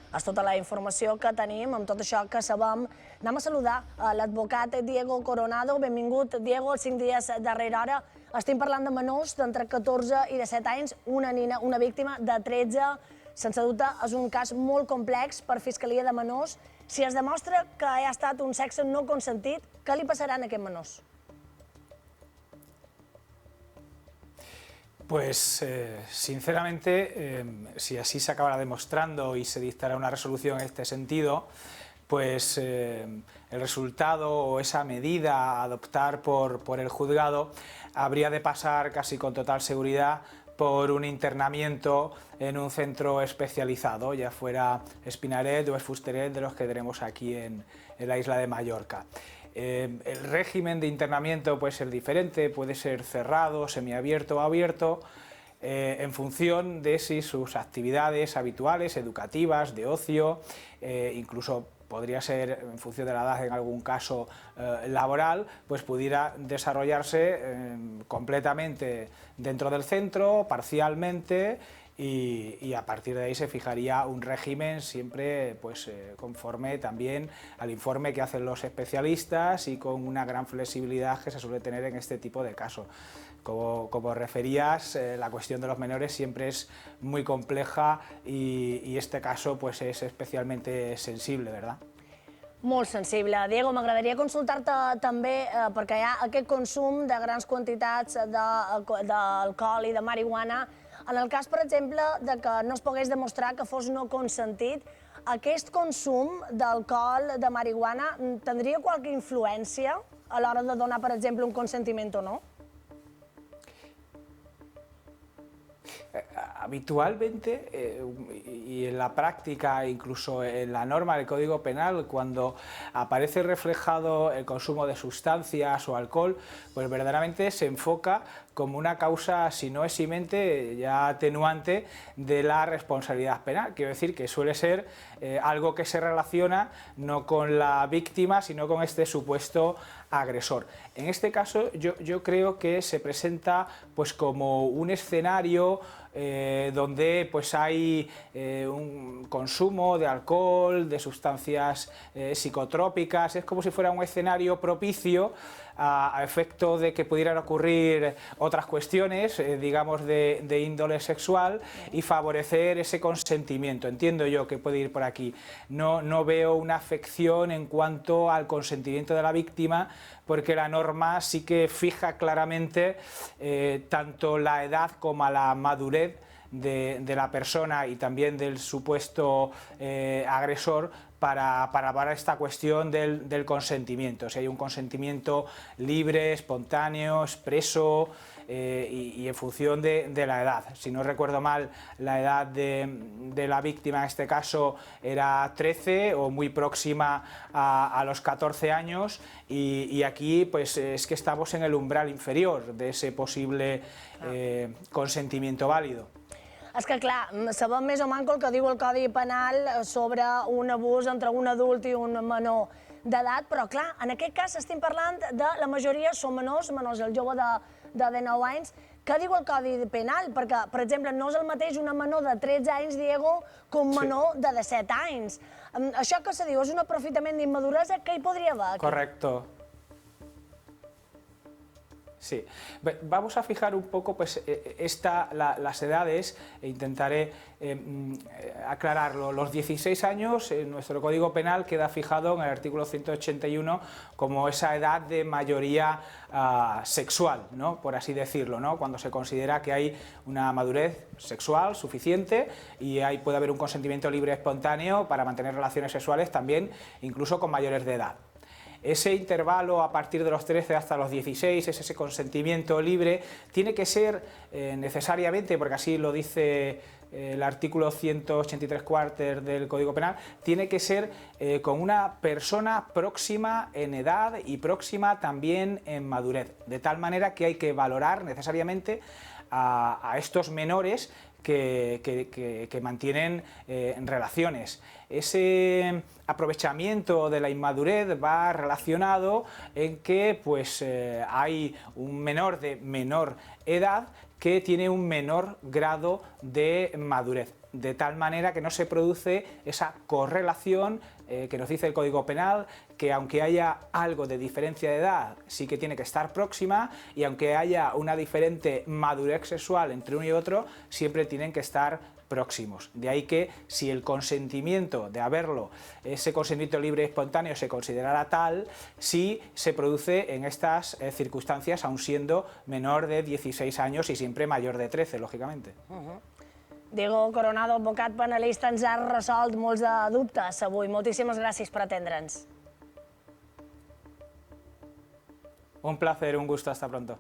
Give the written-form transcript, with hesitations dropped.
És tota la informació que tenim, amb tot això que sabem. Anem a saludar l'advocat Diego Coronado. Benvingut, Diego, els 5 dies darrere hora. Estem parlant de menors d'entre 14 i 17 anys, una nina, una víctima de 13. Sense dubte, és un cas molt complex per Fiscalia de Menors. Si es demostra que ha estat un sexe no consentit, què li passarà a aquests menors? Pues sinceramente, si así se acabara demostrando y se dictara una resolución en este sentido, pues el resultado o esa medida a adoptar por el juzgado habría de pasar casi con total seguridad por un internamiento en un centro especializado, ya fuera Espinaret o Esfusteret, de los que tenemos aquí en la isla de Mallorca. El régimen de internamiento puede ser diferente, puede ser cerrado, semiabierto o abierto, en función de si sus actividades habituales, educativas, de ocio, incluso podría ser en función de la edad en algún caso laboral, pues pudiera desarrollarse completamente dentro del centro, parcialmente, y a partir de ahí se fijaría un régimen siempre pues, conforme también al informe que hacen los especialistas y con una gran flexibilidad que se suele tener en este tipo de casos. Como referías, la cuestión de los menores siempre es muy compleja y este caso pues, es especialmente sensible, ¿verdad? Molt sensible. Diego, m'agradaria consultar-te també, perquè hi ha aquest consum de grans quantitats d'alcohol i de marihuana. En el cas, per exemple, de que no es pogués demostrar que fos no consentit, aquest consum d'alcohol, de marihuana, tindria qualque influència a l'hora de donar, per exemple, un consentiment o no? Habitualmente y en la práctica, incluso en la norma del Código Penal, cuando aparece reflejado el consumo de sustancias o alcohol, pues verdaderamente se enfoca como una causa, si no eximente, ya atenuante de la responsabilidad penal. Quiero decir que suele ser algo que se relaciona no con la víctima, sino con este supuesto agresor. En este caso yo creo que se presenta pues como un escenario donde pues hay un consumo de alcohol, de sustancias psicotrópicas. Es como si fuera un escenario propicio a efecto de que pudieran ocurrir otras cuestiones, digamos, de índole sexual, y favorecer ese consentimiento. Entiendo yo que puede ir por aquí. No veo una afección en cuanto al consentimiento de la víctima, porque la norma sí que fija claramente tanto la edad como la madurez de la persona y también del supuesto agresor para esta cuestión del consentimiento. Si hay un consentimiento libre, espontáneo, expreso y en función de la edad. Si no recuerdo mal, la edad de la víctima en este caso era 13 o muy próxima a los 14 años y aquí pues es que estamos en el umbral inferior de ese posible consentimiento válido. És que, clar, sabem més o menys el que diu el Codi Penal sobre un abús entre un adult i un menor d'edat, però, clar, en aquest cas estem parlant de la majoria són menors, el jove de 19 anys. Què diu el Codi Penal? Perquè, per exemple, no és el mateix una menor de 13 anys, Diego, que un menor de 17 anys. Això que se diu és un aprofitament d'immaduresa, què hi podria haver aquí? Correcto. Sí, vamos a fijar un poco pues, las edades e intentaré aclararlo. Los 16 años en nuestro Código Penal queda fijado en el artículo 181 como esa edad de mayoría sexual, ¿no? Por así decirlo, ¿no? Cuando se considera que hay una madurez sexual suficiente y ahí puede haber un consentimiento libre y espontáneo para mantener relaciones sexuales también, incluso con mayores de edad. Ese intervalo a partir de los 13 hasta los 16, ese consentimiento libre, tiene que ser necesariamente, porque así lo dice el artículo 183 cuarter del Código Penal, tiene que ser con una persona próxima en edad y próxima también en madurez, de tal manera que hay que valorar necesariamente a estos menores que mantienen relaciones. Ese aprovechamiento de la inmadurez va relacionado en que pues, hay un menor de menor edad que tiene un menor grado de madurez. de tal manera que no se produce esa correlación que nos dice el Código Penal, que aunque haya algo de diferencia de edad, sí que tiene que estar próxima, y aunque haya una diferente madurez sexual entre uno y otro, siempre tienen que estar próximos. De ahí que si el consentimiento de haberlo, ese consentimiento libre y espontáneo se considerara tal, si se produce en estas circunstancias, aun siendo menor de 16 años y siempre mayor de 13, lógicamente. Diego Coronado, advocat penalista, ens ha resolt molts de dubtes avui. Moltíssimes gràcies per atendre'ns. Un placer, un gusto, hasta pronto.